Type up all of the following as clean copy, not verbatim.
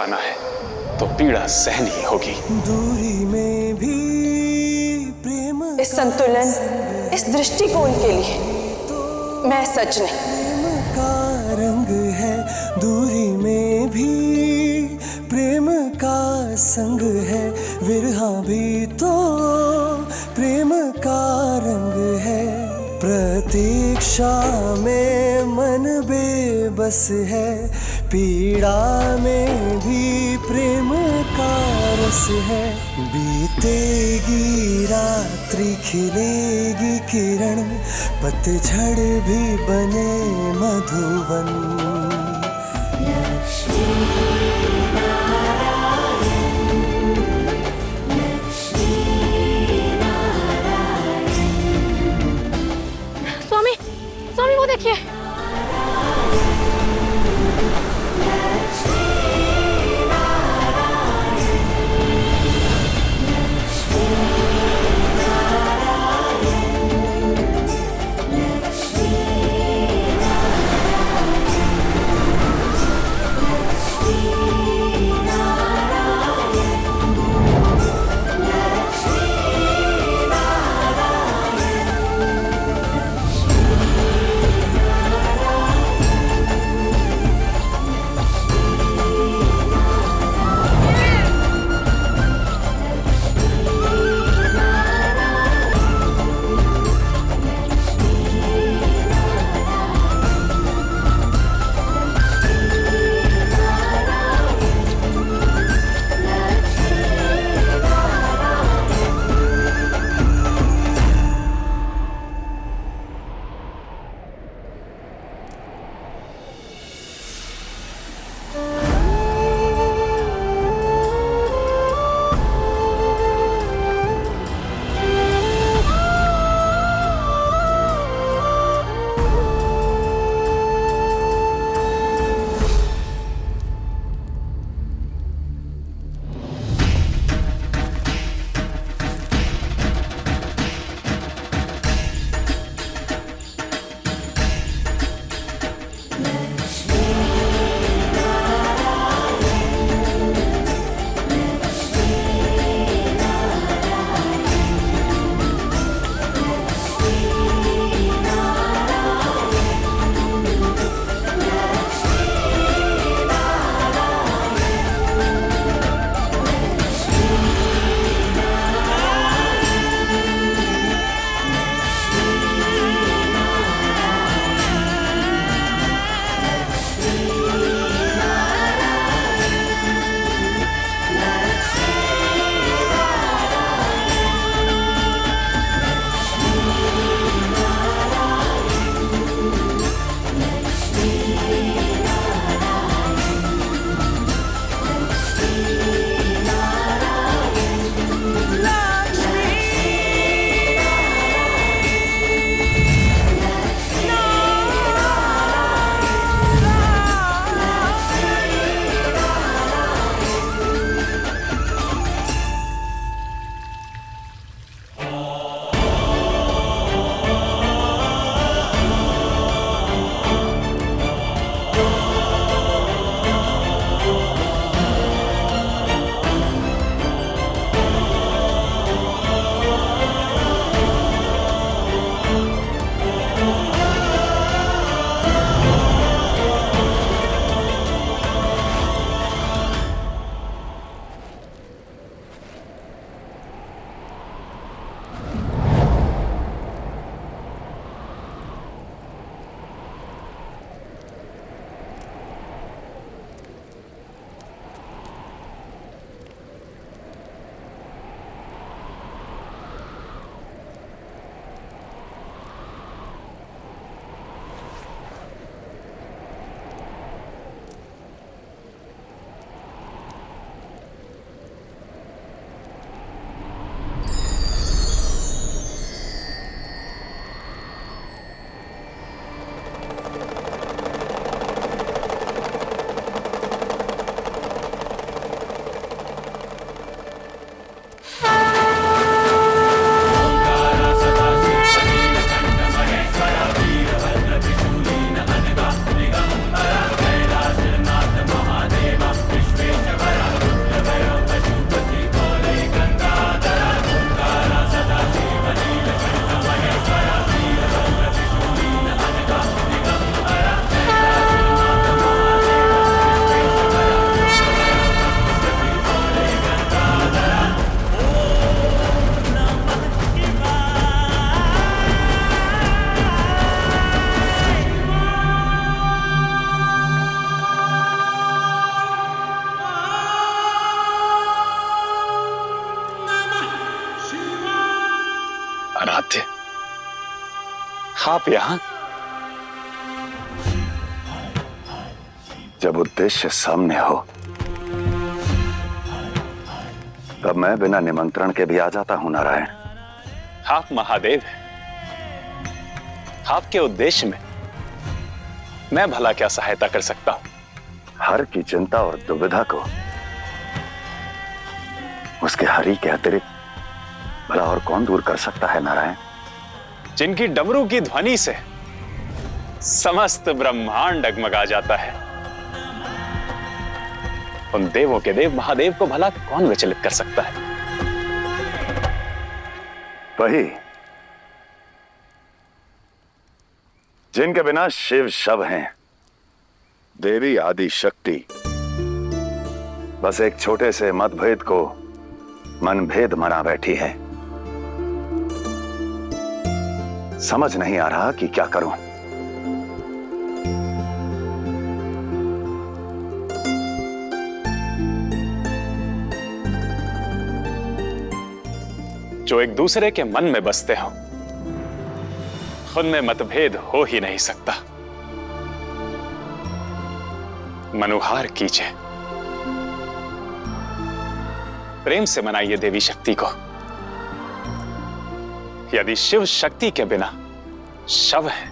पाना है तो पीड़ा सहनी ही होगी। दूरी में भी प्रेम इस संतुलन, इस दृष्टिकोण के लिए मैं सच नहीं। प्रेम का रंग है, दूरी में भी प्रेम का संग है, विरहा भी तो प्रेम का रंग है। प्रतीक्षा में मन बेबस है, पीड़ा में भी प्रेम का रस है। बीतेगी रात्रि खिलेगी किरण, पतझड़ भी बने मधुवन। स्वामी, स्वामी वो देखिए। आराध्य, आप यहां? जब उद्देश्य सामने हो तब मैं बिना निमंत्रण के भी आ जाता हूं नारायण। आप महादेव हैं। आपके उद्देश्य में मैं भला क्या सहायता कर सकता हूं? हर की चिंता और दुविधा को उसके हरि के अतिरिक्त भला और कौन दूर कर सकता है नारायण? जिनकी डमरू की ध्वनि से समस्त ब्रह्मांड डगमगा जाता है, उन देवों के देव महादेव को भला कौन विचलित कर सकता है? वही जिनके बिना शिव शव हैं, देवी आदि शक्ति बस एक छोटे से मतभेद को मनभेद मना बैठी है। समझ नहीं आ रहा कि क्या करूं। जो एक दूसरे के मन में बसते हो, उनमें मतभेद हो ही नहीं सकता। मनुहार कीजिए, प्रेम से मनाइए देवी शक्ति को। यदि शिव शक्ति के बिना शव है,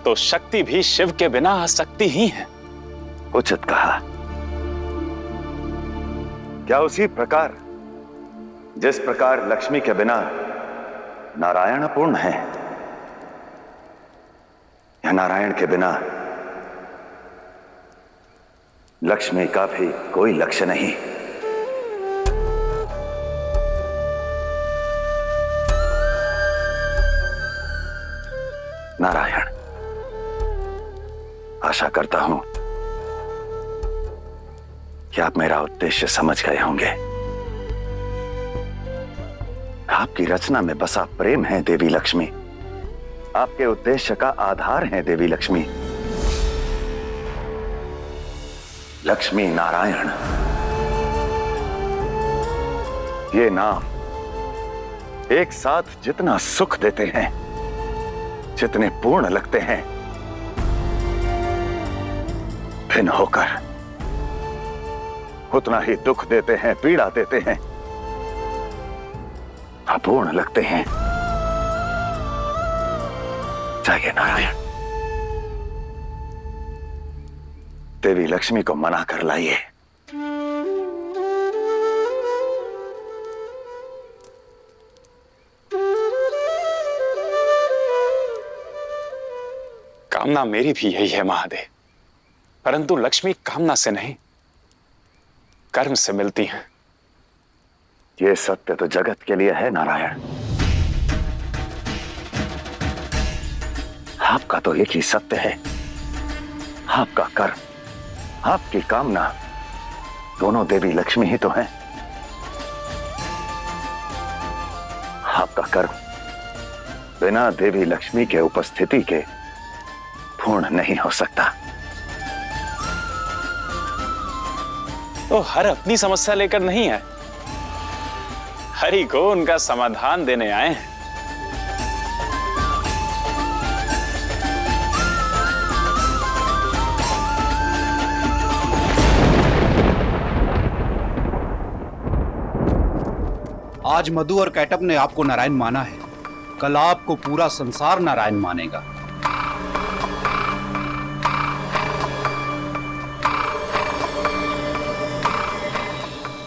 तो शक्ति भी शिव के बिना अशक्ति ही है। उचित कहा। क्या उसी प्रकार जिस प्रकार लक्ष्मी के बिना नारायण अपूर्ण है, या नारायण के बिना लक्ष्मी का भी कोई लक्ष्य नहीं? नारायण, आशा करता हूं कि आप मेरा उद्देश्य समझ गए होंगे। आपकी रचना में बसा प्रेम है देवी लक्ष्मी, आपके उद्देश्य का आधार है देवी लक्ष्मी। लक्ष्मी नारायण, ये नाम एक साथ जितना सुख देते हैं, जितने पूर्ण लगते हैं, भिन्न होकर उतना ही दुख देते हैं, पीड़ा देते हैं, अपूर्ण लगते हैं। जाइए नारायण, देवी लक्ष्मी को मना कर लाइए। कामना मेरी भी यही है महादेव, परंतु लक्ष्मी कामना से नहीं, कर्म से मिलती हैं। ये सत्य तो जगत के लिए है नारायण। आपका तो एक ही सत्य है, आपका कर्म, आपकी कामना, दोनों देवी लक्ष्मी ही तो हैं। आपका कर्म बिना देवी लक्ष्मी के उपस्थिति के पूर्ण नहीं हो सकता। तो हर अपनी समस्या लेकर नहीं आए, हरि को उनका समाधान देने आए हैं। आज मधु और कैटअप ने आपको नारायण माना है, कल आपको पूरा संसार नारायण मानेगा।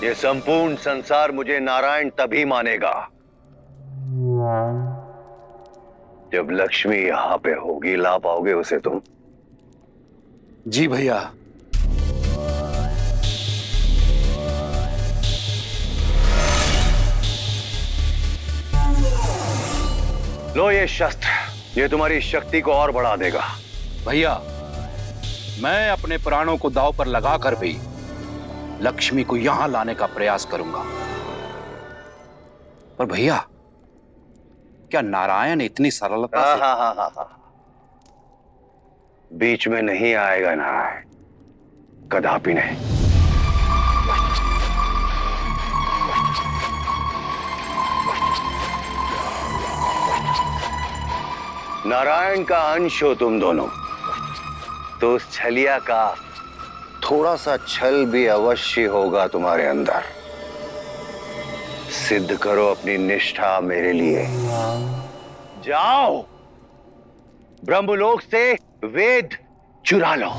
ये संपूर्ण संसार मुझे नारायण तभी मानेगा जब लक्ष्मी यहां पे होगी। ला पाओगे उसे तुम? जी भैया। लो ये शस्त्र, ये तुम्हारी शक्ति को और बढ़ा देगा। भैया, मैं अपने प्राणों को दांव पर लगाकर भी लक्ष्मी को यहां लाने का प्रयास करूंगा। पर भैया, क्या नारायण इतनी सरलता से? हाँ। बीच में नहीं आएगा नारायण, कदापि नहीं। नारायण का अंश हो तुम दोनों, तो उस छलिया का थोड़ा सा छल भी अवश्य होगा तुम्हारे अंदर। सिद्ध करो अपनी निष्ठा मेरे लिए। जाओ, ब्रह्मलोक से वेद चुरा लो।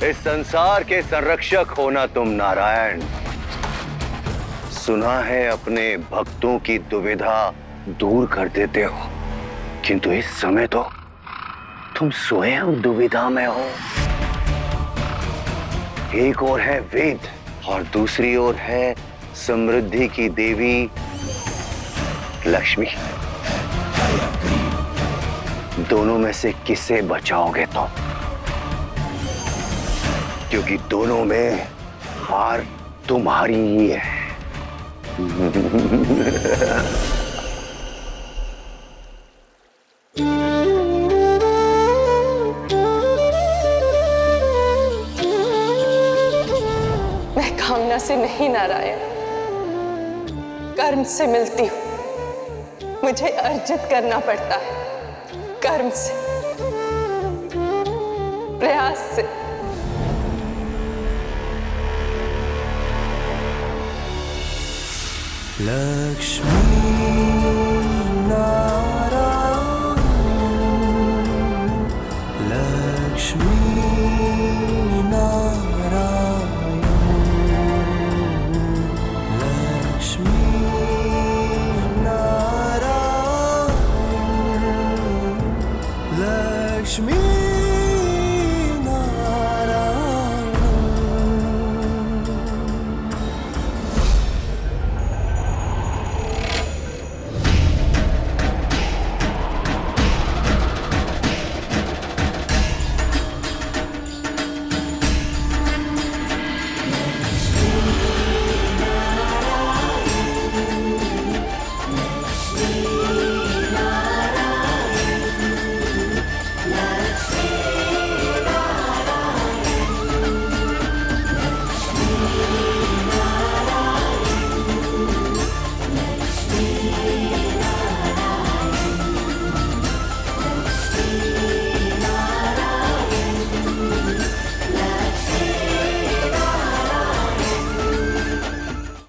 इस संसार के संरक्षक होना तुम नारायण। सुना है अपने भक्तों की दुविधा दूर कर देते हो, किंतु इस समय तो तुम स्वयं दुविधा में हो। एक ओर है वेद और दूसरी ओर है समृद्धि की देवी लक्ष्मी। दोनों में से किसे बचाओगे तुम? क्योंकि दोनों में हार तुम्हारी ही है। मैं कामना से नहीं नारायण, कर्म से मिलती हूँ। मुझे अर्जित करना पड़ता है, कर्म से, प्रयास से। लक्ष्मी नारायण, लक्ष्मी नारायण, लक्ष्मी नारायण, लक्ष्मी